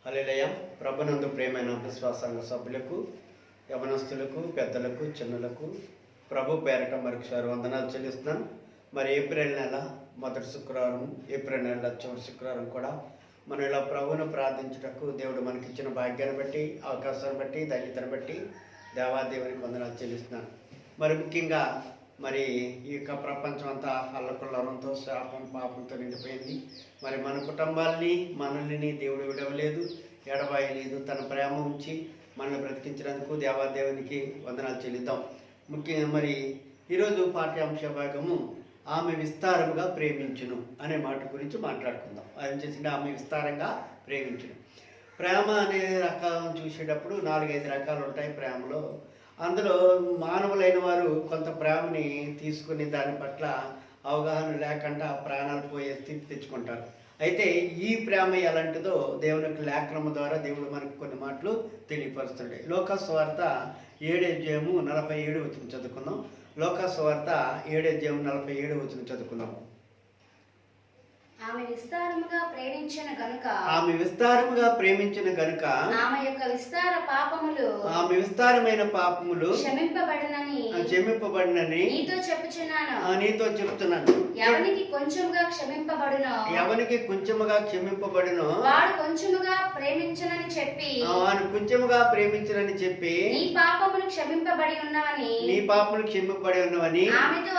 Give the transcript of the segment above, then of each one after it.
హల్లెలూయా. ప్రభునందు ప్రియమైన విశ్వాసాంగ సభ్యులకు, యవనస్తులకు, పెద్దలకు, చిన్నలకు ప్రభు పేరట మరొకసారి వందనాలు చెల్లిస్తున్నాను. మరి ఏప్రిల్ నెల మొదటి శుక్రవారం, ఏప్రిల్ నెల చివరి శుక్రవారం కూడా మనం ఇలా ప్రభువును ప్రార్థించుటకు దేవుడు మనకిచ్చిన భాగ్యాన్ని బట్టి, అవకాశాన్ని బట్టి, ధైర్యతను బట్టి దేవాదేవునికి వందనాలు చెల్లిస్తున్నాను. మరి ముఖ్యంగా మరి ఈ యొక్క ప్రపంచం అంతా అల్లకొల్లరంతో, శాపం, పాపంతో నిండిపోయింది. మరి మన కుటుంబాలని, మనల్ని దేవుడు విడవలేదు, ఎడబాయలేదు. తన ప్రేమ ఉంచి మనల్ని బ్రతికించినందుకు దేవాదేవునికి వందనాలు చెల్లిద్దాం. ముఖ్యంగా మరి ఈరోజు పాఠ్యాంశ భాగము ఆమె విస్తారముగా ప్రేమించును అనే మాట గురించి మాట్లాడుకుందాం. ఆయన చేసింది ఆమె విస్తారంగా ప్రేమించును. ప్రేమ అనే రకాలను చూసేటప్పుడు 4-5 రకాలు ఉంటాయి ప్రేమలో. అందులో మానవులైన వారు కొంత ప్రేమని తీసుకుని దాని పట్ల అవగాహన లేకుండా ప్రాణాలు పోయే స్థితి తెచ్చుకుంటారు. అయితే ఈ ప్రేమ ఎలాంటిదో దేవుని యొక్క లేఖనము ద్వారా దేవుడు మనకు కొన్ని మాటలు తెలియపరుస్తుండే. లోకా సువార్త 7:47 చదువుకుందాం. లోకా సువార్త 7:47 చదువుకుందాం. ఆమె విస్తారముగా ప్రేమించిన గనుక ఆమె యొక్క విస్తార పాపములు ఆమె విస్తారమైన పాపములు క్షమింపబడినని నీతో చెప్పుచున్నాను. ఎవనికి కొంచెముగా క్షమింపబడును వాడు కొంచెముగా ప్రేమించనని చెప్పి నీ పాపములు క్షమింపబడి ఉన్నవని ఆమెతో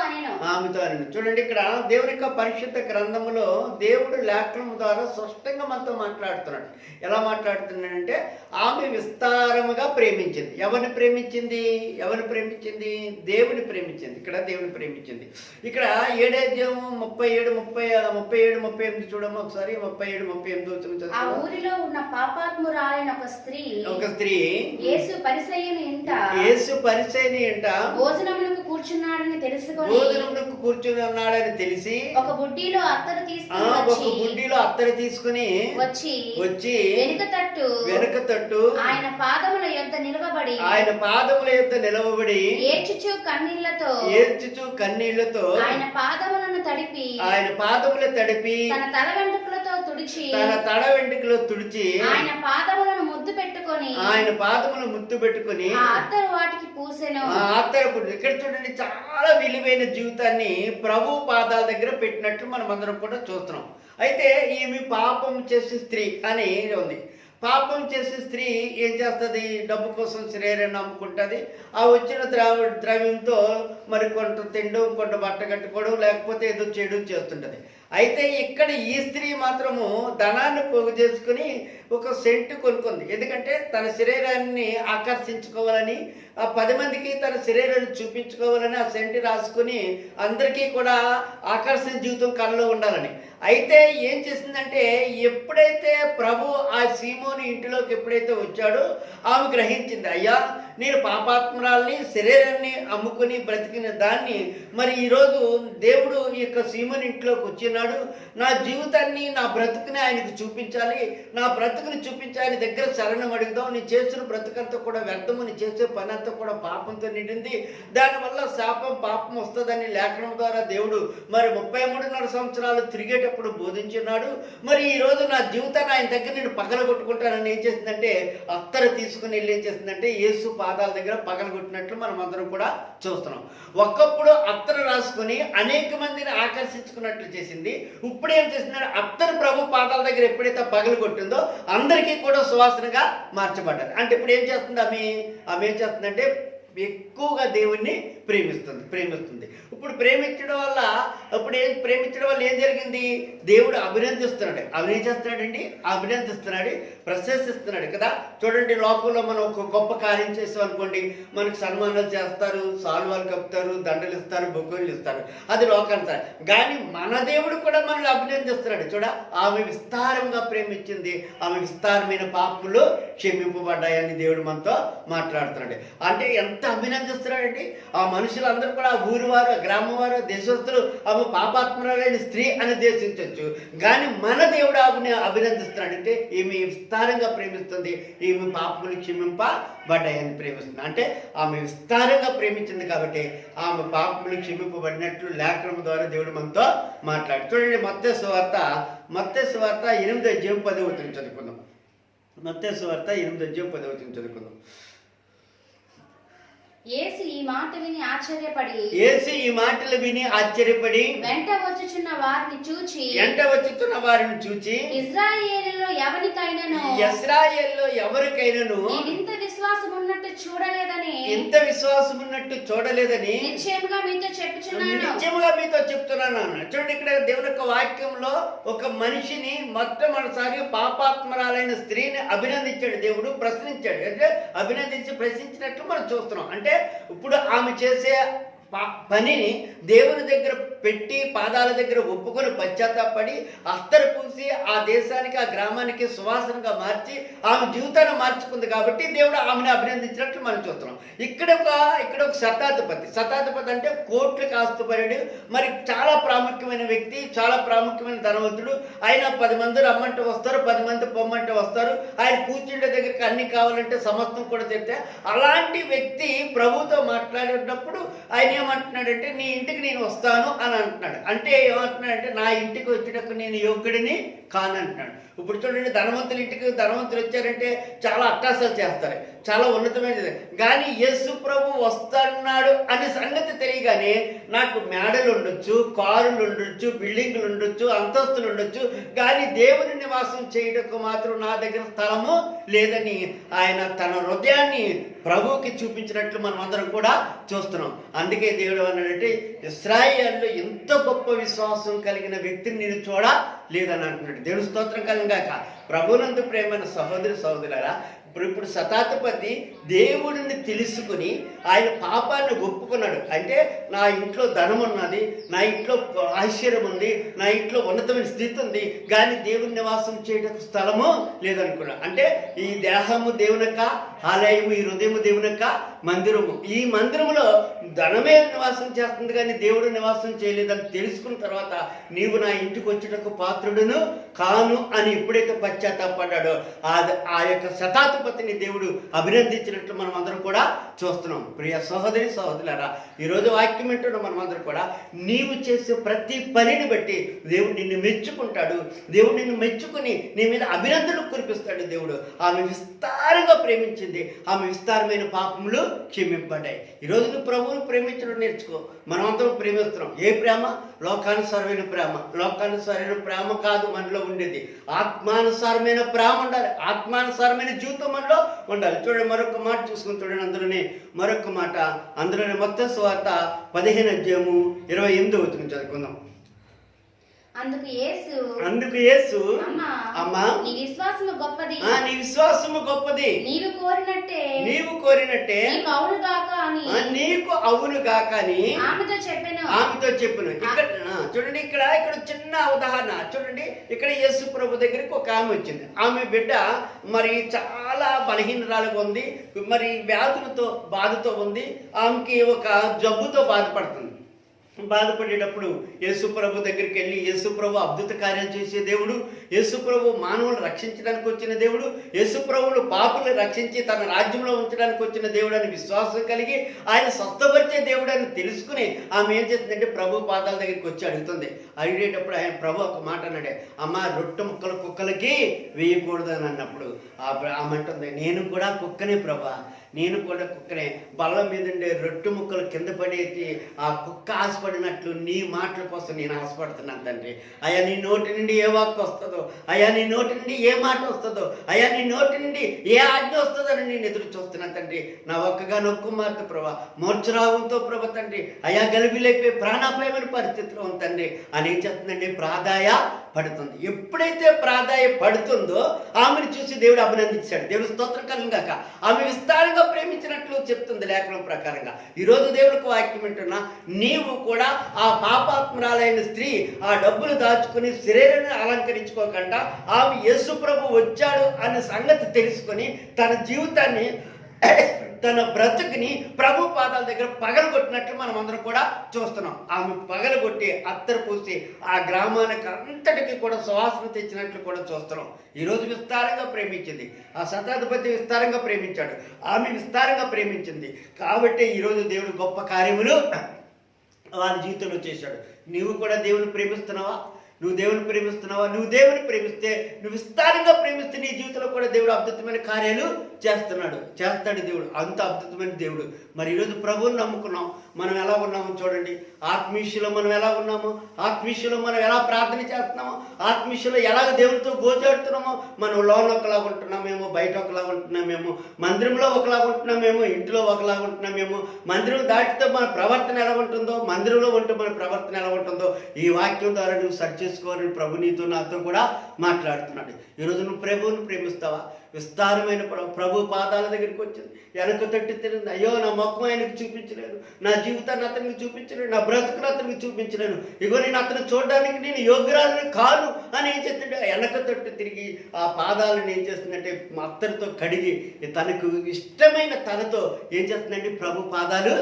అనెను. చూడండి, ఇక్కడ దేవుని యొక్క పరిశుద్ధ గ్రంథములో దేవుడు లేఖనం ద్వారా స్పష్టంగా మనతో మాట్లాడుతున్నాడు. ఎలా మాట్లాడుతున్నాడంటే ఆమె విస్తారముగా ప్రేమించింది. ఎవరిని ప్రేమించింది? దేవుని ప్రేమించింది. ఇక్కడ దేవుని ప్రేమించింది. ఇక్కడ 7:37 చూడమ్మా ఒకసారి. 37-38 ఆ ఊరిలో ఉన్న పాపాత్మురాలైన ఒక స్త్రీ యేసు పరిసయ్యుని ఇంట భోజనమునకు కూర్చున్నాడని తెలిసి ఒక బుడ్డిలో అత్తరు తీసుకుని వచ్చి వెనుక తట్టు ఆయన పాదముల యొద్ద నిలవబడి ఏడ్చుచు కన్నీళ్లతో ఆయన పాదములను తడిపి తన తల వెంట్రుకలతో తుడిచి ఆయన పాదములను ముద్దు పెట్టుకొని ఆ అత్తరు వాటికి పూసెను. ఇక్కడ చూడండి, చాలా విలువైన జీవితాన్ని ప్రభు పాదాల దగ్గర పెట్టినట్లు మనం అందరం కూడా చూస్తున్నాం. అయితే ఈమె పాపం చేసే స్త్రీ అని ఉంది. పాపం చేసే స్త్రీ ఏం చేస్తుంది? డబ్బు కోసం శరీరాన్ని అమ్ముకుంటుంది. ఆ వచ్చిన ద్రవ్యంతో మరి కొంత తిండం, కొంత బట్ట కట్టుకోవడం, లేకపోతే ఏదో చేయడం చేస్తుంటుంది. అయితే ఇక్కడ ఈ స్త్రీ మాత్రము ధనాన్ని పోగు చేసుకుని ఒక సెంటు కొనుక్కుంది. ఎందుకంటే తన శరీరాన్ని ఆకర్షించుకోవాలని, ఆ 10 మందికి తన శరీరాన్ని చూపించుకోవాలని ఆ సెంటు రాసుకుని అందరికీ కూడా ఆకర్షణ జీవితం కళ్ళలో ఉండాలని. అయితే ఏం చేసిందంటే, ఎప్పుడైతే ప్రభు ఆ సీమోని ఇంటిలోకి ఎప్పుడైతే వచ్చాడో ఆమె గ్రహించింది, అయ్యా నేను పాపాత్మరాల్ని, శరీరాన్ని అమ్ముకుని బ్రతికిన దాన్ని మరి ఈరోజు దేవుడు ఈ యొక్క సీమోని ఇంట్లోకి వచ్చినాడు. నా జీవితాన్ని, నా బ్రతుకుని ఆయనకు చూపించాలి. నా బ్రతుకుని చూపించి ఆయన దగ్గర శరణం అడుగుదాం. నీ చేసిన బ్రతుకంతా కూడా వ్యర్థము, నీ చేసే పని అంతా కూడా పాపంతో నిండింది. దానివల్ల శాపం, పాపం వస్తుందని లేఖనం ద్వారా దేవుడు మరి 33.5 సంవత్సరాలు తిరిగేటప్పుడు బోధించున్నాడు. మరి ఈరోజు నా జీవితాన్ని ఆయన దగ్గర నేను పగలగొట్టుకుంటానని ఏం చేసిందంటే, అత్తరు తీసుకుని వెళ్ళి ఏం చేసిందంటే యేసు పాదాల దగ్గర పగలగొట్టినట్లు మనం అందరం కూడా చూస్తున్నాం. ఒకప్పుడు అత్తరు రాసుకుని అనేక మందిని ఆకర్షించుకున్నట్లు చేసింది. ఇప్పుడు ఏం చేసిందంటే, అత్తరు ప్రభు పాదాల దగ్గర ఎప్పుడైతే పగలగొట్టిందో అందరికీ కూడా సువాసనగా మార్చబడ్డారు. అంటే ఇప్పుడు ఏం చేస్తుంది ఆమె ఏం చేస్తుందంటే ఎక్కువగా దేవుణ్ణి ప్రేమిస్తుంది. ఇప్పుడు ప్రేమించడం వల్ల ఏం జరిగింది? దేవుడు అభినందిస్తున్నాడు. అవి ఏం చేస్తున్నాడండి? అభినందిస్తున్నాడు, ప్రశంసిస్తున్నాడు కదా. చూడండి, లోకంలో మనం ఒక గొప్ప కార్యం చేసాం అనుకోండి, మనకు సన్మానాలు చేస్తారు, సాల్వాలు కప్పుతారు, దండలు ఇస్తారు, బొగ్గులు ఇస్తారు. అది లోకాంతరం. కానీ మన దేవుడు కూడా మనల్ని అభినందిస్తున్నాడు. ఆమె విస్తారంగా ప్రేమించింది, ఆమె విస్తారమైన పాపములు క్షమింపబడ్డాయని దేవుడు మనతో మాట్లాడుతున్నాడు. అంటే ఎంత అభినందిస్తున్నాడండి. ఆ మనుషులందరూ కూడా ఊరి వారు, గ్రామం వారు, దేశస్తులు ఆమె పాపాత్మరాలైన స్త్రీ అని దేశించవచ్చు. కానీ మన దేవుడు ఆమెను అభినందిస్తున్నాడు. అంటే ఈమె విస్తారంగా ప్రేమిస్తుంది, ఈమె పాపములు క్షమింపబడ్డాయని ప్రేమిస్తుంది. అంటే ఆమె విస్తారంగా ప్రేమించింది కాబట్టి ఆమె పాపములు క్షమింపబడినట్లు లేఖనం ద్వారా దేవుడు మనతో మాట్లాడు. చూడండి, మత్తయి సువార్త 8:10 చదువుకుందాం. మత్తయి సువార్త 8:10 చదువుకుందాం. యేసు ఈ మాట విని ఆశ్చర్యపడి వెంట వచ్చుచున్న వారిని చూచి ఇశ్రాయేలులో ఎవరికైనాను ఇంత విశ్వాసం ఉన్నట్టు చూడలేదని నిశ్చయముగా మీతో చెప్తున్నాను. చూడండి, ఇక్కడ దేవుని యొక్క వాక్యంలో ఒక మనిషిని మొట్టమొదటిసారి పాపాత్మరాలైన స్త్రీని అభినందించాడు దేవుడు, ప్రశ్నించాడు. అంటే అభినందించి ప్రశ్నించినట్లు మనం చూస్తున్నాం. అంటే ఇప్పుడు ఆమె చేసే పనిని దేవుని దగ్గర పెట్టి పాదాల దగ్గర ఒప్పుకొని పశ్చాత్తాపడి అత్తరు పూసి ఆ దేశానికి ఆ గ్రామానికి సువాసనగా మార్చి ఆమె జీవితాన్ని మార్చుకుంది కాబట్టి దేవుడు ఆమెను అభినందించినట్లు మనం చూస్తున్నాం. ఇక్కడ ఒక శతాధిపతి అంటే కోట్లకు ఆస్తుపరుడు, మరి చాలా ప్రాముఖ్యమైన వ్యక్తి, చాలా ప్రాముఖ్యమైన ధనవంతుడు. ఆయన 10 మంది రమ్మంటే వస్తారు, 10 మంది పొమ్మంటే వస్తారు. ఆయన కూర్చుండే దగ్గరికి అన్ని కావాలంటే సమస్తం కూడా చెప్తే అలాంటి వ్యక్తి ప్రభుతో మాట్లాడేటప్పుడు ఆయన ఏమంటున్నాడంటే నీ ఇంటికి నేను వస్తాను అని అంటున్నాడు. అంటే ఏమంటున్నాడంటే నా ఇంటికి వచ్చేటప్పుడు నేను యోగ్యుడిని కానంటున్నాడు. ఇప్పుడు చూడండి, ధనవంతులు వచ్చారంటే చాలా అట్టాసాలు చేస్తారు, చాలా ఉన్నతమైనది. కానీ యేసు ప్రభు వస్తున్నాడు అనే సంగతి తెలియగానే నాకు మేడలు ఉండొచ్చు, కారులు ఉండొచ్చు, బిల్డింగ్లు ఉండొచ్చు, అంతస్తులు ఉండొచ్చు, కానీ దేవుని నివాసం చేయటకు మాత్రం నా దగ్గర స్థలము లేదని ఆయన తన హృదయాన్ని ప్రభువుకి చూపించినట్లు మనం అందరం కూడా చూస్తున్నాం. అందుకే దేవుడు అన్నాడంటే ఇశ్రాయేలులో ఎంత గొప్ప విశ్వాసం కలిగిన వ్యక్తిని నేను లేదని అంటున్నాడు. దేవుడు స్తోత్రం కలిగాక. ప్రభునందు ప్రేమైన సహోదరులారా, ఇప్పుడు శతాధిపతి దేవుడిని తెలుసుకుని ఆయన పాపాన్ని ఒప్పుకున్నాడు. అంటే నా ఇంట్లో ధనం ఉన్నది, నా ఇంట్లో ఆశ్చర్యం ఉంది, నా ఇంట్లో ఉన్నతమైన స్థితి ఉంది, కానీ దేవుని నివాసం చేయడానికి స్థలము లేదనుకున్నాడు. అంటే ఈ దేహము దేవునక ఆలయము, ఈ హృదయము దేవునక మందిరము, ఈ మందిరములో ధనమే నివాసం చేస్తుంది కానీ దేవుడు నివాసం చేయలేదని తెలుసుకున్న తర్వాత నీవు నా ఇంటికి వచ్చేటకు పాత్రుడును కాను అని ఎప్పుడైతే పశ్చాత్తాపడ్డాడో ఆ యొక్క శతాధిపతిని దేవుడు అభినందించినట్లు మనం అందరం కూడా చూస్తున్నాం. ప్రియ సహోదరులారా, ఈరోజు వాక్యం ఏంటో మనం అందరం కూడా నీవు చేసే ప్రతి పనిని బట్టి దేవుడు నిన్ను మెచ్చుకుంటాడు. దేవుడు నిన్ను మెచ్చుకుని నీ మీద అభినందనలు కురిపిస్తాడు. దేవుడు ఆమె విస్తారంగా ప్రేమించింది, ఆమె విస్తారమైన పాపములు క్షమింపడ్డాయి. ఈరోజు నువ్వు ప్రభువును ప్రేమించడం నేర్చుకో. మనం అందరం ప్రేమిస్తున్నాం. ఏ ప్రేమ? లోకానుసారమైన ప్రేమ కాదు మనలో ఉండేది. ఆత్మానుసారమైన ప్రేమ ఉండాలి, ఆత్మానుసారమైన జీవితం మనలో ఉండాలి. చూడండి, మరొక మాట చూసుకుని చూడండి, మరొక మాట అందులోనే మత్తయి సువార్త 15:28 చదువుకుందాం. అందుకు యేసు అమ్మా నీ విశ్వాసము గొప్పది, నీవు కోరినట్టే నీకు అవునుగాక అని ఆమెతో చెప్పెను. ఇక్కడ చూడండి, ఇక్కడ చిన్న ఉదాహరణ చూడండి. ఇక్కడ యేసు ప్రభు దగ్గరికి ఒక ఆమె వచ్చింది. ఆమె బిడ్డ మరి చాలా బలహీనరాలుగా ఉంది, మరి బాధతో ఉంది. ఆమెకి ఒక జబ్బుతో బాధపడేటప్పుడు యేసు ప్రభు దగ్గరికి వెళ్ళి, యేసు ప్రభు అద్భుత కార్యాలు చేసే దేవుడు, యేసు ప్రభు మానవులను రక్షించడానికి వచ్చిన దేవుడు, యేసు ప్రభువును పాపులను రక్షించి తన రాజ్యంలో ఉంచడానికి వచ్చిన దేవుడు అని విశ్వాసం కలిగి ఆయన స్వస్థపరిచే దేవుడు అని తెలుసుకుని ఆమె ఏం చేస్తుందంటే ప్రభు పాదాల దగ్గరికి వచ్చి అడిగేటప్పుడు ఆయన ప్రభు ఒక మాట అన్నాడే, అమ్మ రొట్టె ముక్కలు కుక్కలకి వేయకూడదు అని అన్నప్పుడు ఆమె అంటుంది, నేను కూడా కుక్కనే ప్రభా, నేను కూడా కుక్కనే. బల్ల మీద ఉండే రొట్టె ముక్కలు కింద పడేసి ఆ కుక్క ఆశపడినట్లు నీ మాటల కోసం నేను ఆశపడుతున్నాను తండ్రి. అయ్యా నీ నోటి నుండి ఏ వాక్కు వస్తుందో, అయ్యా నీ నోటి నుండి ఏ మాట వస్తుందో, అయ్యా నీ నోటి నుండి ఏ ఆజ్ఞ వస్తుందో అని నేను ఎదురు చూస్తున్నాను తండ్రి. నా ఒక్క మార్త ప్రభా, మూర్ఛరావంతో ప్రభ తండ్రి, అయ్యా గలిబిలైపోయి ప్రాణాపాయమైన పరిస్థితిలో ఉంది తండ్రి అని ఏం చేస్తుందండి, పడుతుంది. ఎప్పుడైతే పడుతుందో ఆమెను చూసి దేవుడు అభినందించాడు. దేవుడు స్తోత్రం కలుగాక. ఆమె విస్తారంగా ప్రేమించినట్లు చెప్తుంది లేఖనం ప్రకారంగా. ఈరోజు దేవుడికి వాక్యం వింటున్నా, నీవు కూడా ఆ పాపాత్మరాలైన స్త్రీ ఆ డబ్బులు దాచుకుని శరీరాన్ని అలంకరించుకోకుండా ఆమె యేసు ప్రభు వచ్చాడు అనే సంగతి తెలుసుకొని తన జీవితాన్ని, తన బ్రతుకుని ప్రభు పాదాల దగ్గర పగలగొట్టినట్లు మనం అందరం కూడా చూస్తున్నాం. ఆమె పగలగొట్టి అత్తరు పూసి ఆ గ్రామానికి అంతటికి కూడా సువాసన తెచ్చినట్లు కూడా చూస్తున్నాం. ఈరోజు విస్తారంగా ప్రేమించింది, ఆ శతాధిపతి విస్తారంగా ప్రేమించాడు, ఆమె విస్తారంగా ప్రేమించింది. కాబట్టి ఈరోజు దేవుడు గొప్ప కార్యములు వారి జీవితంలో చేశాడు. నీవు కూడా దేవుని ప్రేమిస్తున్నావా? నువ్వు దేవుని ప్రేమిస్తున్నావా? నువ్వు దేవుని ప్రేమిస్తే, నువ్వు విస్తారంగా ప్రేమిస్తే నీ జీవితంలో కూడా దేవుడు అద్భుతమైన కార్యాలు చేస్తాడు దేవుడు. అంత అద్భుతమైన దేవుడు. మరి ఈరోజు ప్రభువుని నమ్ముకున్నాం, మనం ఎలా ఉన్నామో చూడండి. ఆత్మీయులో మనం ఎలా ఉన్నామో, ఆత్మీయులో మనం ఎలా ప్రార్థన చేస్తున్నామో, ఆత్మీయులో ఎలా దేవునితో గోచాడుతున్నామో, మనం లోన ఒకలాగా ఉంటున్నామేమో, బయట ఒకలాగా ఉంటున్నామేమో, మందిరంలో ఒకలాగా ఉంటున్నామేమో, ఇంట్లో ఒకలాగా ఉంటున్నామేమో, మందిరం దాటితో మన ప్రవర్తన ఎలా ఉంటుందో, మందిరంలో ఉంటే మన ప్రవర్తన ఎలా ఉంటుందో ఈ వాక్యం ద్వారా నువ్వు సరి చేసుకోవాలని ప్రభు నీతో నాతో కూడా మాట్లాడుతున్నాడు. ఈరోజు నువ్వు ప్రభువుని ప్రేమిస్తావా? విస్తారమైన ప్రభు పాదాల దగ్గరికి వచ్చింది, వెనక తట్టి తిరిగింది. అయ్యో, నా మొక్కం ఆయనకు చూపించలేను, నా జీవితాన్ని అతనికి చూపించలేను, నా బ్రతుకును అతనికి చూపించలేను, ఇగో నేను అతను చూడడానికి నేను యోగ్యురాలని కాను అని ఏం చేస్తుంటే వెనక తట్టు తిరిగి ఆ పాదాలను ఏం చేస్తుందంటే అత్తరితో కడిగి తనకు ఇష్టమైన తనతో ఏం చేస్తుందంటే ప్రభు పాదాలు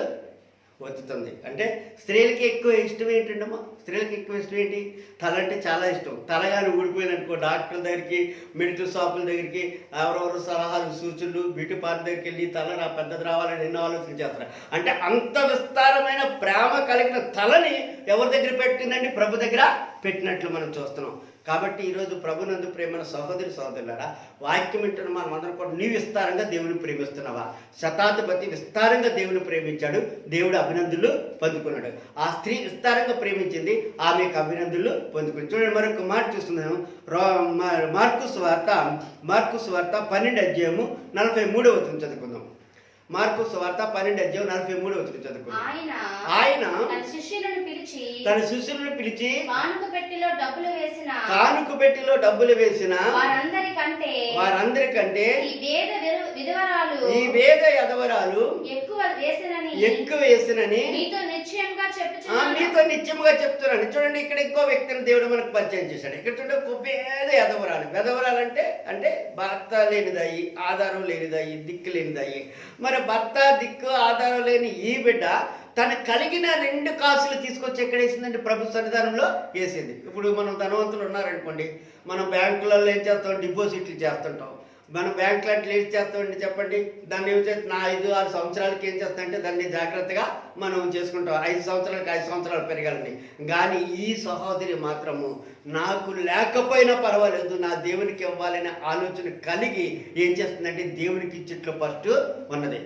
ఒత్తుతుంది. అంటే స్త్రీలకి ఎక్కువ ఇష్టం ఏంటండమ్మా? స్త్రీలకి ఎక్కువ ఇష్టం ఏంటి? తల అంటే చాలా ఇష్టం. తలగాని ఊడిపోయిందనుకో డాక్టర్ దగ్గరికి, మెడికల్ షాపుల దగ్గరికి, ఎవరెవరు సలహాలు సూచనలు, బ్యూటీ పార్లర్ దగ్గరికి వెళ్ళి తల నా పెద్దది రావాలని ఎన్నో ఆలోచన చేస్తారు. అంటే అంత విస్తారమైన ప్రేమ కలిగిన తలని ఎవరి దగ్గర పెట్టిందండి? ప్రభు దగ్గర పెట్టినట్లు మనం చూస్తున్నాం. కాబట్టి ఈరోజు ప్రభునందు ప్రేమ సహోదరి సహోదరులారా, వాక్యం వింటున్న మనం అందరం కూడా నీవు విస్తారంగా దేవుని ప్రేమిస్తున్నావా? శతాధిపతి విస్తారంగా దేవుని ప్రేమించాడు, దేవుడు అభినందనలు పొందుకున్నాడు. ఆ స్త్రీ విస్తారంగా ప్రేమించింది, ఆమెకు అభినందనలు పొందుకుని. చూడండి, మరొక మాట చూస్తున్నాము. మార్కు సువార్త 12:43 చదువుకుందాం. మార్కు సువార్త 12:43 చదువుకుందాం. ఆయన తన శిష్యులను పిలిచి కానుక పెట్టిలో డబ్బులు వేసిన వారందరికంటే ఈ వేద యదవరాలు ఎక్కువ వేసినని మీతో నిశ్చయముగా చెప్తున్నాను. చూడండి, ఇక్కడ ఇంకో వ్యక్తిని దేవుడు మనకు పరిచయం చేశాడు. ఇక్కడ చూడండి, పేద యదవరాలు అంటే భర్త లేనిదాయి, ఆధారం లేనిదాయి, దిక్కు లేనిదాయి. మరి భర్త దిక్కు ఆధారం లేని ఈ బిడ్డ తన కలిగిన 2 కాసులు తీసుకొచ్చి ఎక్కడ వేసిందంటే ప్రభు సన్నిధానంలో వేసింది. ఇప్పుడు మనం ధనవంతులు ఉన్నారనుకోండి, మనం బ్యాంకులలో ఏం చేస్తాం? డిపాజిట్లు చేస్తుంటాం. మనం బ్యాంకులో అట్లా ఏం చేస్తామండి చెప్పండి? దాన్ని ఏం చేస్తే నా 5-6 సంవత్సరాలకి ఏం చేస్తామంటే దాన్ని జాగ్రత్తగా మనం చేసుకుంటాం. 5 సంవత్సరాలకి 5 సంవత్సరాలు పెరగాలని. కానీ ఈ సహోదరి మాత్రము నాకు లేకపోయినా పర్వాలేదు, నా దేవునికి ఇవ్వాలనే ఆలోచన కలిగి ఏం చేస్తుందంటే దేవునికి ఇచ్చిట్లో ఫస్ట్ ఉన్నది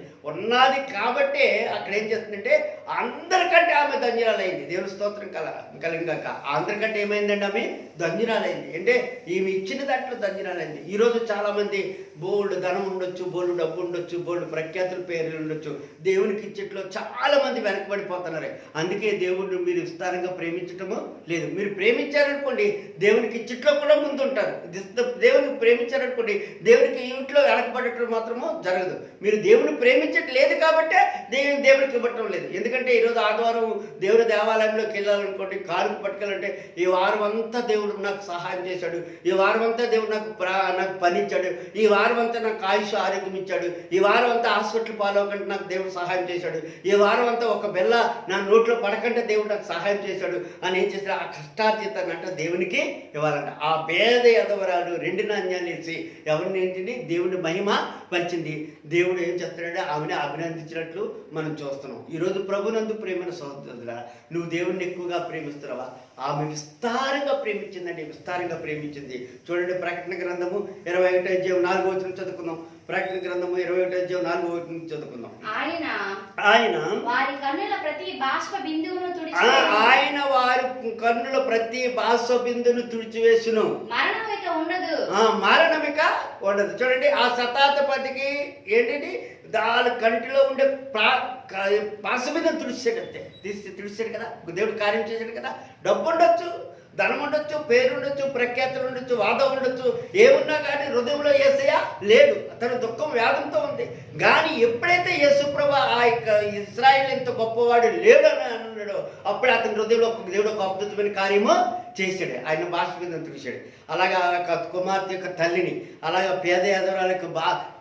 కాబట్టి అక్కడ ఏం చేస్తుందంటే అందరికంటే ఆమె ధన్యురాలైంది. దేవుని స్తోత్రం కలిగాక అందరికంటే ఏమైందండి? ఆమె ధన్యురాలైంది. అంటే ఈమె ఇచ్చిన దాంట్లో ధన్యురాలైంది. ఈరోజు చాలా మంది బోల్డ్ ధనం ఉండొచ్చు, బోల్డ్ డబ్బు ఉండొచ్చు, బోల్డ్ ప్రఖ్యాతుల పేర్లు ఉండొచ్చు, దేవునికి ఇచ్చట్లో చాలా మంది వెనకబడిపోతున్నారు. అందుకే దేవుడిని మీరు విస్తారంగా ప్రేమించటము లేదు. మీరు ప్రేమించారనుకోండి, దేవునికి ఇచ్చట్లో కూడా ముందు ఉంటారు. దేవునికి ప్రేమించారనుకోండి, దేవునికి ఇంట్లో వెనకబడటం మాత్రము జరగదు. మీరు దేవుని ప్రేమించట్లేదు కాబట్టే దేవునికి ఇవ్వటం లేదు. ఎందుకంటే ఈరోజు ఆదివారం దేవుని దేవాలయంలోకి వెళ్ళాలనుకోండి, కానుక పట్టుకెళ్ళంటే ఈ వారం అంతా దేవుడు నాకు సహాయం చేశాడు, ఈ వారం అంతా దేవుడు నాకు పని ఇచ్చాడు, ఈ వారం అంతా నాకు ఆయుష్ ఆరోగ్యం ఇచ్చాడు, ఈ వారం అంతా హాస్పిటల్ పాలవకంటే నాకు దేవుడు సహాయం చేశాడు, ఈ వారం అంతా ఒక బెల్ల నా నోట్లో పడకంటే దేవుడు నాకు సహాయం చేశాడు అని ఏం చేశాడు? ఆ కష్టాతీతాన్ని అంటే దేవునికి ఇవ్వాలంట. ఆ పేద యదవరాలు 2 నాణ్యాలు ఇచ్చి ఎవరిని ఏంటిని దేవుని మహిమ పరిచింది. దేవుడు ఏం చేస్తాడంటే ఆమెను అభినందించినట్లు మనం చూస్తున్నాం. ఈరోజు ప్రభునందు ప్రేమను సహోదరులారా, నువ్వు దేవుణ్ణి ఎక్కువగా ప్రేమిస్తున్నావా? ఆమె విస్తారంగా ప్రేమించిందండి, విస్తారంగా ప్రేమించింది. చూడండి, ప్రకటన గ్రంథము 21:4 చదువుకుందాం. ప్రకటన గ్రంథము 21:4 చదువుకుందాం. ఆయన వారి కన్నుల ప్రతి బాష్ప బిందువును తుడిచివేసును, మరణమిక ఉండదు. చూడండి, ఆ శతాధిపతికి ఏంటి? దాని కంటిలో ఉండే పాస మీద తుడిచాడు కదా, దేవుడు కార్యం చేశాడు కదా. డబ్బు ఉండొచ్చు, ధనం ఉండొచ్చు, పేరు ఉండొచ్చు, ప్రఖ్యాతులు ఉండొచ్చు, వాదం ఉండొచ్చు, ఏమున్నా కానీ హృదయంలో యేసయ్య లేడు. తన దుఃఖం వ్యాధంతో ఉంది. కానీ ఎప్పుడైతే యేసుప్రభు ఆ యొక్క ఇశ్రాయేలు ఎంత గొప్పవాడు లేడు అని అన్నాడో అప్పుడు అతని హృదయంలో దేవుడు ఒక అద్భుతమైన కార్యము చేశాడు. ఆయన భాష మీద తుడిచాడు. అలాగా కుమార్తె యొక్క తల్లిని, అలాగా పేద యాదవరాలకు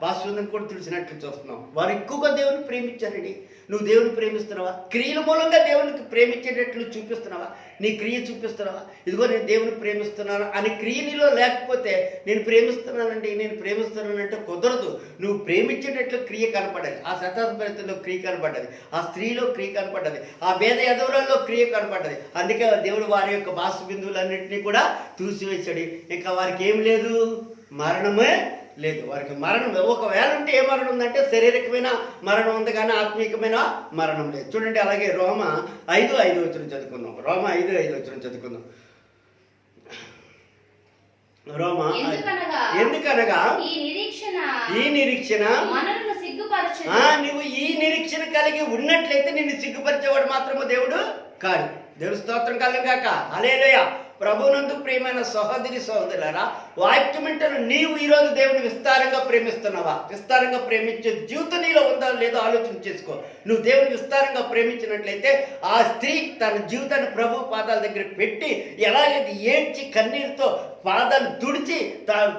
భాష మీద కూడా తుడిచినట్లు చూస్తున్నాం. వారు ఎక్కువగా దేవుని ప్రేమించారండి. నువ్వు దేవుని ప్రేమిస్తున్నావా? క్రియల మూలంగా దేవునికి ప్రేమించేటట్లు చూపిస్తున్నావా? నీ క్రియ చూపిస్తున్నావా? ఇదిగో నేను దేవుని ప్రేమిస్తున్నాను అని క్రియలో లేకపోతే నేను ప్రేమిస్తున్నానంటే కుదరదు. నువ్వు ప్రేమించేటట్లు క్రియ కనపడాలి. ఆ శతాధిపతిలో క్రియ కనపడ్డది, ఆ స్త్రీలో క్రియ కనపడ్డది, ఆ పేద ఎదవలలో క్రియ కనపడ్డది. అందుకే దేవుడు వారి యొక్క బాసు బిందువులన్నింటినీ కూడా తూసివేశాడు. ఇంకా వారికి ఏం లేదు, మరణమే లేదు. వారికి మరణం ఒకవేళ ఉంటే ఏ మరణం ఉందంటే శారీరకమైన మరణం ఉంది, కానీ ఆత్మీయమైన మరణం లేదు. చూడండి, అలాగే రోమ 5:5 చదువుకుందాం. రోమ 5:5 చదువుకుందాం. రోమ ఎందుకనగా ఈ నిరీక్షణ నువ్వు ఈ నిరీక్షణ కలిగి ఉన్నట్లయితే నిన్ను సిగ్గుపరిచేవాడు మాత్రము దేవుడు కాదు. దేవుడు స్తోత్రం కలుగాక. హల్లెలూయా. ప్రభునందు ప్రియమైన సహోదరి సహోదరులారా, వాక్యమంటను నీవు ఈరోజు దేవుని విస్తారంగా ప్రేమిస్తున్నావా? విస్తారంగా ప్రేమించే జీవితం నీలో ఉందా లేదో ఆలోచన చేసుకో. నువ్వు దేవుని విస్తారంగా ప్రేమించినట్లయితే ఆ స్త్రీ తన జీవితాన్ని ప్రభు పాదాల దగ్గర పెట్టి ఎలాగైతే ఏడ్చి కన్నీరుతో పాదాలు తుడిచి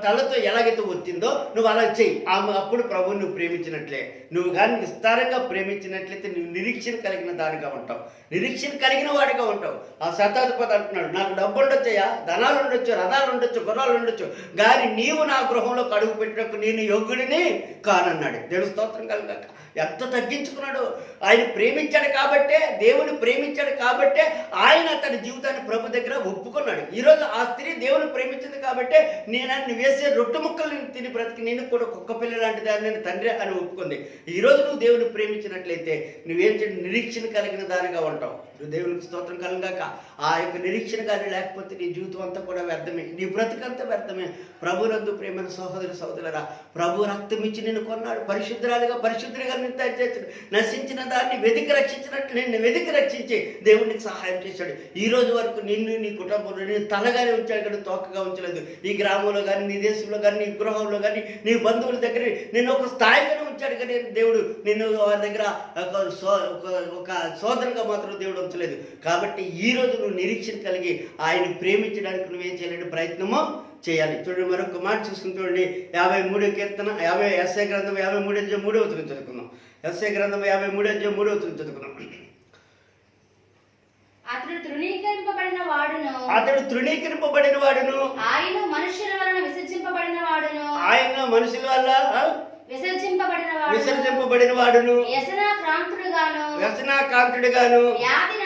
తలతో ఎలాగైతే వచ్చిందో నువ్వు అలా చెయ్యి. అప్పుడు ప్రభువు నువ్వు ప్రేమించినట్లే. నువ్వు కానీ విస్తారంగా ప్రేమించినట్లయితే నువ్వు నిరీక్షణ కలిగిన దానిగా ఉంటావు, నిరీక్షణ కలిగిన వాడిగా ఉంటావు. ఆ శతాధిపతి అంటున్నాడు, నాకు డబ్బు ఉండొచ్చయ్యా, ధనాలు ఉండొచ్చు, రథాలు ఉండొచ్చు, గుర్రాలు ఉండొచ్చు, కానీ నీవు నా గృహంలో కడుగు పెట్టినప్పుడు నేను యోగ్యుడిని కానన్నాడు. దేవుని స్తోత్రం కలుగాక. ఎంత తగ్గించుకున్నాడు. ఆయన ప్రేమించాడు కాబట్టే, దేవుని ప్రేమించాడు కాబట్టే ఆయన తన జీవితాన్ని ప్రభు దగ్గర ఒప్పుకున్నాడు. ఈరోజు ఆ స్త్రీ దేవుని ప్రేమించింది కాబట్టే నేను వేసే రొట్టె ముక్కలు తిని బ్రతికి నేను కూడా కుక్క పిల్ల లాంటిది అని నేను తండ్రి అని ఒప్పుకుంది. ఈరోజు నువ్వు దేవుని ప్రేమించినట్లయితే నువ్వేం చేయండి, నిరీక్షణ కలిగిన దానిగా ఉంటావు. నువ్వు దేవునికి స్తోత్రం కలగాక. ఆ యొక్క నిరీక్షణ కానీ లేకపోతే నీ జీవితం అంతా కూడా వ్యర్థమే, నీ బ్రతికంతా వ్యర్థమే. ప్రభునందు ప్రేమైన సహోదరి సహోదరులారా, ప్రభు రక్తం ఇచ్చి నిన్ను కొన్నాడు, పరిశుద్ధురాలుగా పరిశుద్ధుడిగా నిన్ను తయారు చేశాడు. నశించిన దాన్ని వెతికి రక్షించినట్లు నిన్ను వెతికి రక్షించి దేవునికి సహాయం చేశాడు. ఈ రోజు వరకు నిన్ను నీ కుటుంబంలో నేను తలగానే ఉంచాడు కానీ తోకగా ఉంచలేదు. ఈ గ్రామంలో కానీ, నీ దేశంలో కానీ, నీ గృహంలో కానీ, నీ బంధువుల దగ్గర నిన్ను ఒక స్థాయిగానే ఉంచాడు కానీ దేవుడు నిన్ను వారి దగ్గర ఒక సోదరుగా మాత్రం దేవుడు ఉంచలేదు. కాబట్టి ఈ రోజు నువ్వు నిరీక్షణ కలిగి ఆయన ప్రేమించడానికి నువ్వేం చేయాలంటే ప్రయత్నము చేయాలి. చూడండి, మరొక మాట చూసుకుని చూడండి, 53 కీర్తన 50 ఎస్ఐ గ్రంథం 53:3 చదువుకుందాం. ఎస్ఐ గ్రంథం 53:3 చదువుకుందాం. అతడు తృణీకరింపబడిన వాడును, ఆయన మనుషుల వలన విసర్జింపబడిన వాడును, ఆయన మనుషుల వల్ల విసర్జింపబడిన వాడును, వ్యసనాక్రాంతుడుగాను, వ్యాధిని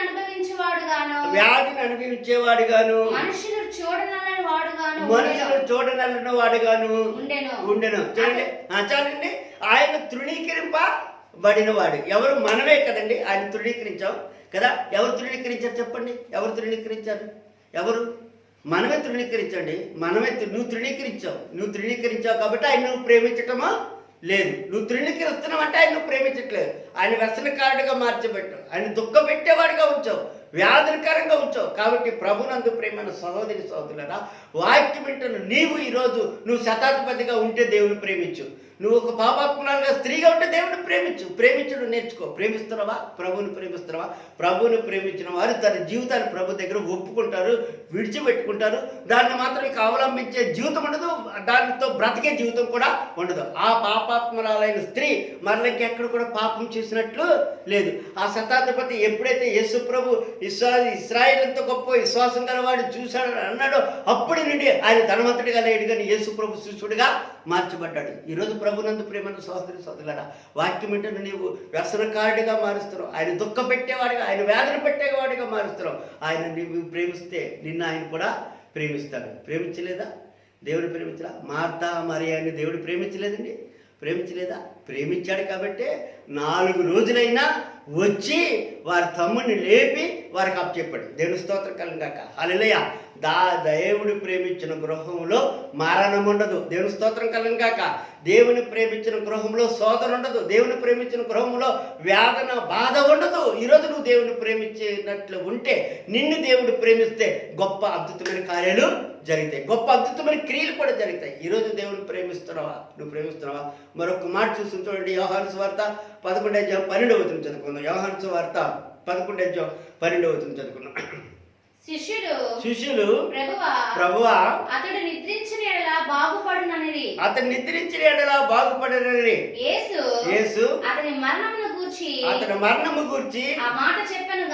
అనుభవించేవాడుగాను, మనుషులు చూడనల్లిన వాడుగాను ఉండెను. చూడండి, చాలండి. ఆయన తృణీకరింపబడిన వాడు ఎవరు? మనమే కదండి. ఆయన తృణీకరించాం కదా. ఎవరు తృణీకరించారు చెప్పండి? ఎవరు తృణీకరించారు? ఎవరు? మనమే తృణీకరించండి. నువ్వు తృణీకరించావు కాబట్టి ఆయన నువ్వు ప్రేమించటమా లేదు. నువ్వు తృణీకరిస్తున్నావు అంటే ఆయన నువ్వు ప్రేమించట్లేదు. ఆయన వ్యసనకారుడిగా మార్చబెట్టావు, ఆయన దుఃఖ పెట్టేవాడిగా ఉంచావు, వ్యాధికరంగా ఉంచావు. కాబట్టి ప్రభునందు ప్రేమైన సహోదరి సహోదరులారా, వాక్యం వింటున్న నీవు ఈరోజు నువ్వు శతాధిపతిగా ఉంటే దేవుని ప్రేమించు. నువ్వు ఒక పాపాత్మరాలుగా స్త్రీగా ఉంటే దేవుని ప్రేమించడం నేర్చుకో. ప్రేమిస్తున్నావా? ప్రభువుని ప్రేమిస్తున్నావా? ప్రభువుని ప్రేమించిన వారు తన జీవితాన్ని ప్రభు దగ్గర ఒప్పుకుంటారు, విడిచిపెట్టుకుంటారు. దాన్ని మాత్రం ఇక అవలంబించే జీవితం ఉండదు, దానితో బ్రతికే జీవితం కూడా ఉండదు. ఆ పాపాత్మరాలైన స్త్రీ మరలకి ఎక్కడ కూడా పాపం చేసినట్లు లేదు. ఆ శతాధిపతి ఎప్పుడైతే యేసు ప్రభు ఇశ్రాయేలుతో గొప్ప విశ్వాసం గలవాడు చూశాడని అన్నాడో అప్పటి నుండి ఆయన ధనవంతుడిగా లేడు కానీ యేసు ప్రభు శిష్యుడిగా మార్చబడ్డాడు. ఈరోజు ప్రభునందు ప్రేమను సహోదరి సహోదరులారా, వాక్యం ఏంటంటే నీవు వ్యసనకారుడిగా మారుస్తున్నావు, ఆయన దుఃఖ పెట్టేవాడిగా, ఆయన వేదన పెట్టేవాడిగా మారుస్తున్నావు. ఆయన నీవు ప్రేమిస్తే నిన్ను ఆయన కూడా ప్రేమిస్తాడు. ప్రేమించలేదా? దేవుడు ప్రేమించరా? మార్తా మరియాని దేవుడు ప్రేమించలేదండి? ప్రేమించలేదా? ప్రేమించాడు కాబట్టే 4 రోజులైనా వచ్చి వారి తమ్ముడిని లేపి వారికి అప్పచెప్పాడు. దేవుని స్తోత్రం కలుగాక. హల్లెలూయా. దేవుడు ప్రేమించిన గృహంలో మరణం ఉండదు. దేవుని స్తోత్రం కలుగాక. దేవుని ప్రేమించిన గృహంలో శోధన ఉండదు. దేవుని ప్రేమించిన గృహంలో వేదన బాధ ఉండదు. ఈరోజు నువ్వు దేవుని ప్రేమించినట్లు ఉంటే, నిన్ను దేవుడు ప్రేమిస్తే గొప్ప అద్భుతమైన కార్యాలు జరుగుతాయి, గొప్ప అద్భుతమైన క్రియలు కూడా జరుగుతాయి. ఈరోజు దేవుని ప్రేమిస్తున్నావా? నువ్వు ప్రేమిస్తున్నావా? మరొక మాట చూసి చూడండి, యోహాను సువార్త 11:12 చదువుకుందాం. యోహాను సువార్త 11:12 చదువుకుందాం. శిష్యులు ప్రభువా అతడు నిద్రించిన ఎడల బాగుపడుననిరి. యేసు అతని మరణమును గూర్చి ఆ మాట చెప్పను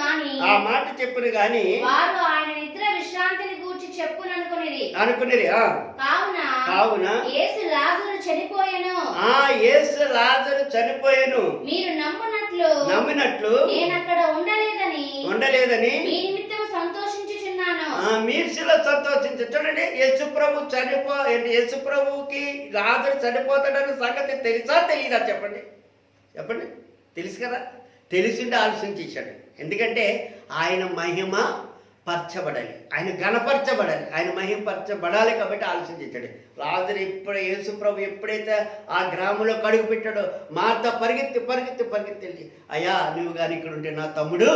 గాని వారు ఆయన నిద్ర విశ్రాంతిని గూర్చి చెప్పుననుకొనిరి. కావున కావున యేసు లాజరు చనిపోయెను. యేసు లాజరు చనిపోయెను. మీరు నమ్మినట్లు నేనక్కడ ఉండలేదని మీ నిమిత్తం సంతోషించుచున్నాను. మీర్చిలో సంతోషించు. చూడండి, యేసు ప్రభువుకి లాజరు చనిపోతాడన్న సంగతి తెలుసా తెలియదా? చెప్పండి చెప్పండి. తెలుసు కదా. తెలిసిండే ఆలోచన చేశాడు. ఎందుకంటే ఆయన మహిమ పరచబడాలి, ఆయన ఘనపరచబడాలి, ఆయన మహిమపరచబడాలి కాబట్టి ఆలోచన చేశాడు. లాజరు యేసు ప్రభు ఎప్పుడైతే ఆ గ్రామంలో కడుగు పెట్టాడో మార్త పరిగెత్తి వెళ్ళి, అయ్యా నువ్వు కానీ ఇక్కడ ఉంటే నా తమ్ముడు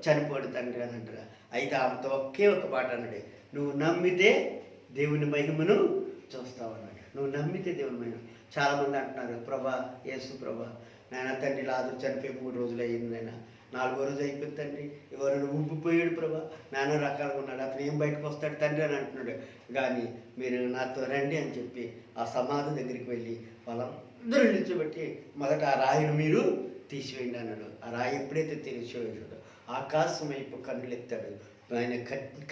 చనిపోడు తండ్రి అని అంటారు. అయితే ఆమెతో ఒకే ఒక మాట అన్నాడు, నువ్వు నమ్మితే దేవుని మహిమను చూస్తావు అన్నాడు. నువ్వు నమ్మితే దేవుని మహిమ. చాలామంది అంటున్నారు, ప్రభా యేసు ప్రభా నాయన తండ్రి లాజరు చనిపోయి 3 రోజులు అయ్యింది, నాయన 4వ రోజు అయిపోయింది తండ్రి, ఎవరైనా ఉబ్బిపోయాడు ప్రభా, నానా రకాలుగా ఉన్నాడు, అతను ఏం బయటకు వస్తాడు తండ్రి అని అంటున్నాడు. కానీ మీరు నాతో రండి అని చెప్పి ఆ సమాధి దగ్గరికి వెళ్ళి వాళ్ళందరూ నిల్చోబెట్టి మొదట ఆ రాయిని మీరు తీసివేయండి అన్నాడు. ఆ రాయి ఎప్పుడైతే తీసివేసాడో ఆకాశం వైపు కన్నులెత్తాడు. ఆయన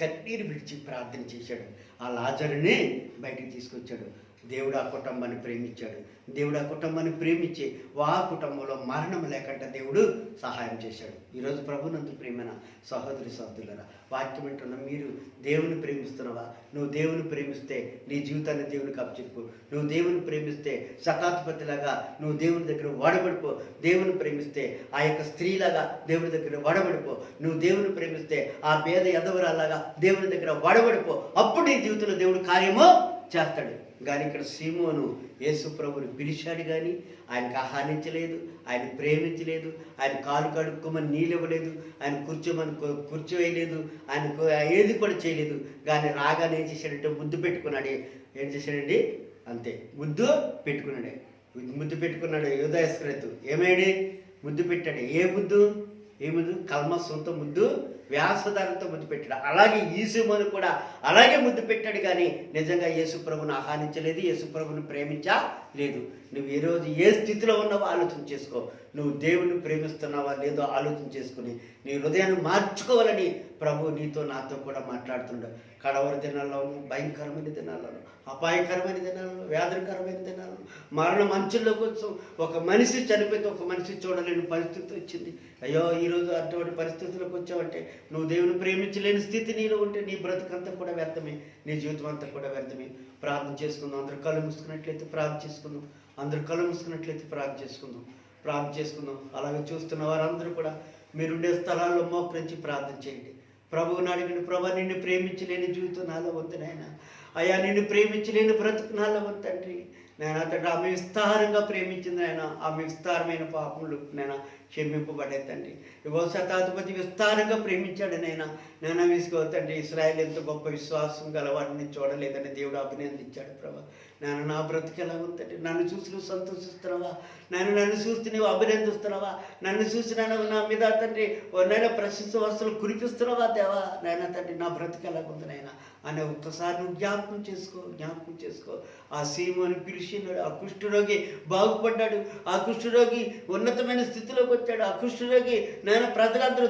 కన్నీరు విడిచి ప్రార్థన చేశాడు. ఆ లాజరుని బయటికి తీసుకొచ్చాడు. దేవుడు ఆ కుటుంబాన్ని ప్రేమించాడు. దేవుడు ఆ కుటుంబాన్ని ప్రేమించి ఆ కుటుంబంలో మరణం లేకుండా దేవుడు సహాయం చేశాడు. ఈరోజు ప్రభునందు ప్రేమైన సహోదరి సహోదరులారా, వాక్యం వింటున్న మీరు దేవుని ప్రేమిస్తున్నావా? నువ్వు దేవుని ప్రేమిస్తే నీ జీవితాన్ని దేవునికి అప్పచెప్పు. నువ్వు దేవుని ప్రేమిస్తే శతాధిపతిలాగా నువ్వు దేవుని దగ్గర వాడబడిపో. దేవుని ప్రేమిస్తే ఆ యొక్క స్త్రీలాగా దేవుని దగ్గర వాడబడిపో. నువ్వు దేవుని ప్రేమిస్తే ఆ పేద ఎదవరాలాగా దేవుని దగ్గర వాడబడిపో. అప్పుడు నీ జీవితంలో దేవుడు కార్యము చేస్తాడు. కానీ ఇక్కడ సీమోను యేసు ప్రభుని పిలిచాడు, కానీ ఆయనకు ఆహ్వానించలేదు, ఆయన ప్రేమించలేదు, ఆయన కాలు కడుక్కోమని నీళ్ళు ఇవ్వలేదు, ఆయన కూర్చోమని కూర్చోవేయలేదు, ఆయనకు ఏది కూడా చేయలేదు. కానీ రాగానే ఏం చేశాడంటే ముద్దు పెట్టుకున్నాడు. ఏం చేశాడండి? అంతే, ముద్దు పెట్టుకున్నాడు. యూదా ఇస్కరియోతు ఏమేడి ముద్దు పెట్టాడు. ఏ ముద్దు? కల్మసంతో ముద్దు, వ్యాసదానంతో ముద్దు పెట్టాడు. అలాగే ఈ సీమోను కూడా అలాగే ముద్దు పెట్టాడు. కానీ నిజంగా యేసు ప్రభుని ఆహ్వానించలేదు, యేసు ప్రభుని ప్రేమించలేదు. నువ్వు ఈరోజు ఏ స్థితిలో ఉన్నావో ఆలోచన చేసుకో. నువ్వు దేవుని ప్రేమిస్తున్నావా లేదో ఆలోచన చేసుకుని నీ హృదయాన్ని మార్చుకోవాలని ప్రభు నీతో నాతో కూడా మాట్లాడుతుండవు. కడవరి దినాల్లోనూ, భయంకరమైన దినాల్లోనూ, అపాయకరమైన దినాలను, వ్యాధికరమైన దినాలను, మరణ మంచుల్లోకి వచ్చాం. ఒక మనిషి చనిపోతే ఒక మనిషి చూడలేని పరిస్థితి వచ్చింది. అయ్యో ఈరోజు అటువంటి పరిస్థితులకు వచ్చావంటే నువ్వు దేవుని ప్రేమించలేని స్థితి నీలో ఉంటే నీ బ్రతుకంతా కూడా వ్యర్థమే, నీ జీవితం అంతా కూడా వ్యర్థమే. ప్రార్థన చేసుకుందాం. అందరూ కళ్ళు మూసుకున్నట్లయితే ప్రార్థన చేసుకుందాం. అలాగే చూస్తున్న వారందరూ కూడా మీరుండే స్థలాల్లో మోకరించి ప్రార్థన చేయండి. ప్రభువుని అడిగిన, ప్రభా నిన్ను ప్రేమించలేని జీవితం నాలో ఉంది నాయన. అయ్యా నిన్ను ప్రేమించలేని బ్రతుకు నాలో ఉంది తండ్రి. నేను అతడు ఆమె విస్తారంగా ప్రేమించింది ఆయన. ఆమె విస్తారమైన పాపములు నేను క్షమింపబడే తండ్రి. ఇగో శతాధిపతి విస్తారంగా ప్రేమించాడు నేను విసుకోతండి. ఇశ్రాయేలు ఎంత గొప్ప విశ్వాసం గలవాడిని చూడలేదని దేవుడు అభినందించాడు. ప్రభా నా బ్రతుకు ఎలా ఉందండి? నన్ను చూసి నువ్వు సంతోషిస్తున్నావా? నన్ను చూసి నువ్వు అభినందిస్తున్నావా? నన్ను చూసి నా మీద తండ్రి ప్రశంస వస్తువులు కురిపిస్తున్నావా దేవా? తండ్రి నా బ్రతుకు ఎలా ఉంది నాయన అని ఒక్కసారి నువ్వు జ్ఞాపకం చేసుకో. ఆ సీమోని పిలిచినాడు. ఆ కుష్ఠరోగి బాగుపడ్డాడు. ఆ కుష్ఠరోగి ఉన్నతమైన స్థితిలోకి వచ్చాడు. ఆ కుష్ఠరోగి ప్రజలందరూ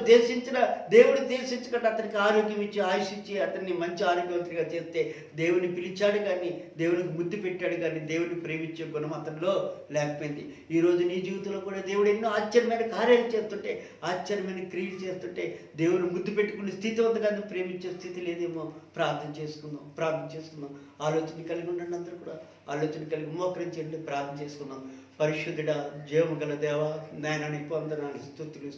దేవుడు దేశించకుండా అతనికి ఆరోగ్యం ఇచ్చి, ఆయుష్ ఇచ్చి, అతన్ని మంచి ఆరోగ్యవంతుడిగా చేస్తే దేవుని పిలిచాడు, కానీ దేవునికి ముద్దు పెట్టాడు, కానీ దేవుని ప్రేమించే గుణం అతనిలో లేకపోయింది. ఈరోజు నీ జీవితంలో కూడా దేవుడు ఎన్నో ఆశ్చర్యమైన కార్యాలు చేస్తుంటే, ఆశ్చర్యమైన క్రియలు చేస్తుంటే దేవుని ముద్దు పెట్టుకునే స్థితి ఉంది, కానీ ప్రేమించే స్థితి లేదేమో. ప్రార్థన చేసుకుందాం. ఆలోచన కలిగి ఉండండి. అందరూ కూడా ఆలోచన కలిగి మోకరించండి. ప్రార్థన చేసుకుందాం. పరిశుద్ధుడా, జీవము గల దేవా, నాయన నీకు వందనాలు, స్తుతులు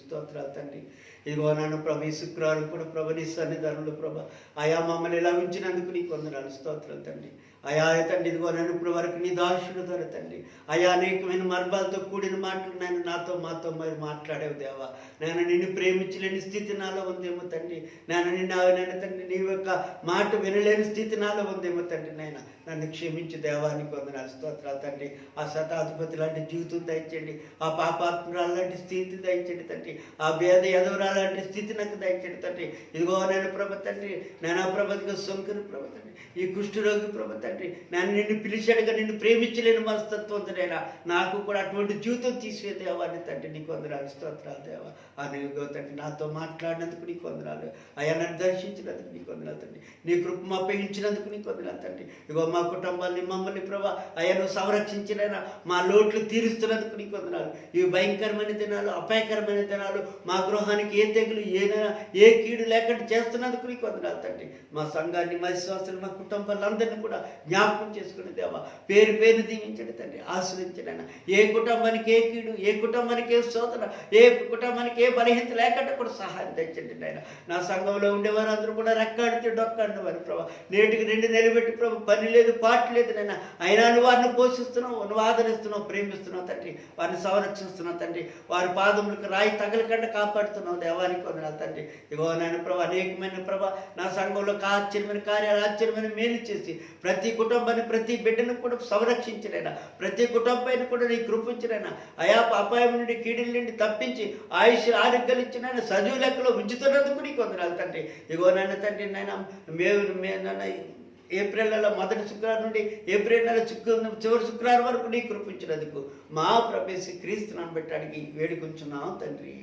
స్తోత్రాలు తండ్రి. ఇదిగో నాన్న ప్రభు, ఈ శుక్రవారం కూడా ప్రభు నీ సన్నిధానంలో ప్రభు అయా మమ్మల్ని ఇలా ఉంచినందుకు నీకు వందనాలు, స్తోత్రాలు తండ్రి. అయా తండ్రి ఇదిగో నన్ను ఇప్పుడు వరకు నీ దాసుడు ద్వారా తండ్రి అయా అనేకమైన మర్మాలతో కూడిన మాటలు నేను మాతో మరి మాట్లాడేవు దేవా. నేను నిన్ను ప్రేమించలేని స్థితి నాలో ఉందేమో తండ్రి. నేను తండ్రి నీ యొక్క మాట వినలేని స్థితి నాలో ఉందేమో తండ్రి. నన్ను క్షమించి దేవానికి వందనాలు, స్తోత్రాలు తండ్రి. ఆ శతాధిపతి లాంటి జీవితం దయచండి. ఆ పాపాత్మరాలు లాంటి స్థితి దయచండి తండ్రి. ఆ భేద యదవరాలు లాంటి స్థితి నాకు దయచండి తండ్రి. ఇదిగో నేను ప్రభ తండ్రి, నేను ఆ ప్రభతిగా సొంకని ప్రభ తండ్రి, ఈ కుష్ఠరోగి ప్రభ తండ్రి, నేను నిన్ను పిలిచాడుగా నిన్ను ప్రేమించలేని మనస్తత్వం నైనా నాకు కూడా అటువంటి జీవితం తీసే దేవాన్ని తండ్రి నీకు వందనాలు, స్తోత్రాలు దేవా. నీకు తండ్రి నాతో మాట్లాడినందుకు నీకు వందనాలు. అయ్యా నన్ను దర్శించినందుకు నీకు వందనాలు తండ్రి. నీ కృప అప్పగించినందుకు నీకు వందనాలు తండ్రి. ఇగో మా కుటుంబాన్ని మమ్మల్ని ప్రభా అయ్యా నువ్వు సంరక్షించినైనా మా లోట్లు తీరుస్తున్నందుకు నీకు వందనాలు. ఈ భయంకరమైన దినాలు, అపాయకరమైన దినాలు, మా గృహానికి ఏ తెగులు ఏ కీడు లేకుండా చేస్తున్నందుకు నీకు వందనాలు తండ్రి. మా సంఘాన్ని, మా విశ్వాసాలు, మా కుటుంబాలందరినీ కూడా జ్ఞాపకం చేసుకుని దేవా పేరు పేరు దీవించండి తండ్రి, ఆశ్రయించడైనా. ఏ కుటుంబానికి ఏ కీడు, ఏ కుటుంబానికి ఏ శోధన, ఏ కుటుంబానికి ఏ బలహీనత లేకుండా కూడా సహాయం తెచ్చండి నాయన. నా సంఘంలో ఉండేవారు అందరూ కూడా రెక్కాడితే డొక్కాడిన వారు ప్రభా నేటికి 2 నిలబెట్టి ప్రభు పని లేదు పాటు లేదు నాయన, అయినా నువ్వు వారిని పోషిస్తున్నావు, నువ్వు ఆదరిస్తున్నావు, ప్రేమిస్తున్నావు తండ్రి, వారిని సంరక్షిస్తున్నావు తండ్రి, వారి పాదములకు రాయి తగలకుండా కాపాడుతున్నావు దేవానికి వందనాలు తండ్రి. ఇగో నాయన ప్రభా అనేకమైన ప్రభా నా సంఘంలో ఆశ్చర్యమైన కార్యాలు, ఆశ్చర్యమైన మేలు చేసి ప్రతి కుటుంబాన్ని, ప్రతి బిడ్డను కూడా సంరక్షించినైనా, ప్రతి కుటుంబాన్ని కూడా నీ కృపించినైనా, అయా అపాయం నుండి కీడుల నుండి తప్పించి ఆయుష్ ఆరోగ్యాలు ఇచ్చినైనా సజీవ లెక్కలో ఉంచుతున్నందుకు నీకు వందనాలు తండ్రి. ఇగో నాయన తండ్రి నాయన ఏప్రిల్ నెల మొదటి శుక్రవారం నుండి ఏప్రిల్ నెల చివరి శుక్రవారం వరకు నీ కృపించినందుకు మా ప్రభేసి క్రీస్తునాన్ని పెట్టడానికి వేడుకొంచున్నాం తండ్రి.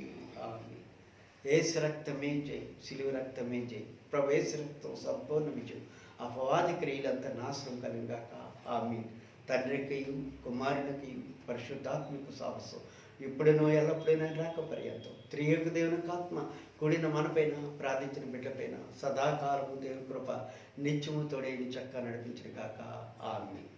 ఏసు రక్తమే జై, సిలువ రక్తమే జై, ప్రభు ఏసు రక్తం సంపూర్ణ విజయం, అపవాది క్రియలంతా నాశనం కలిగాక. ఆమేన్. తండ్రికి కుమారునికి పరిశుద్ధాత్మకు సాహసం ఇప్పుడునో ఎల్లప్పుడైనా రాక పర్యంతం త్రియేక దేవునికి ఆత్మ కూడిన మనపైన, ప్రార్థించిన బిడ్డపైన సదాకాలము దేవుని కృప నిత్యము తోడేని చక్కగా నడిపించిన కాక. ఆమేన్.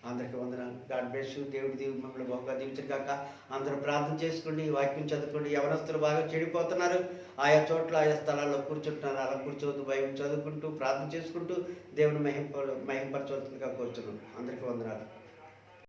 అందరికీ వందనాలు. God bless you. దేవుడి మమ్మల్ని బాగా దీవించిన కాక. అందరూ ప్రార్థన చేసుకోండి, వాక్యం చదువుకోండి. యవనస్తులు బాగా చెడిపోతున్నారు, ఆయా చోట్ల ఆయా స్థలాల్లో కూర్చుంటున్నారు. అలా కూర్చోవద్దు, బైబిల్ చదువుకుంటూ ప్రార్థన చేసుకుంటూ దేవుని మహింపరచవలసిందిగా కోరుచున్నాను. అందరికీ వందనాలు.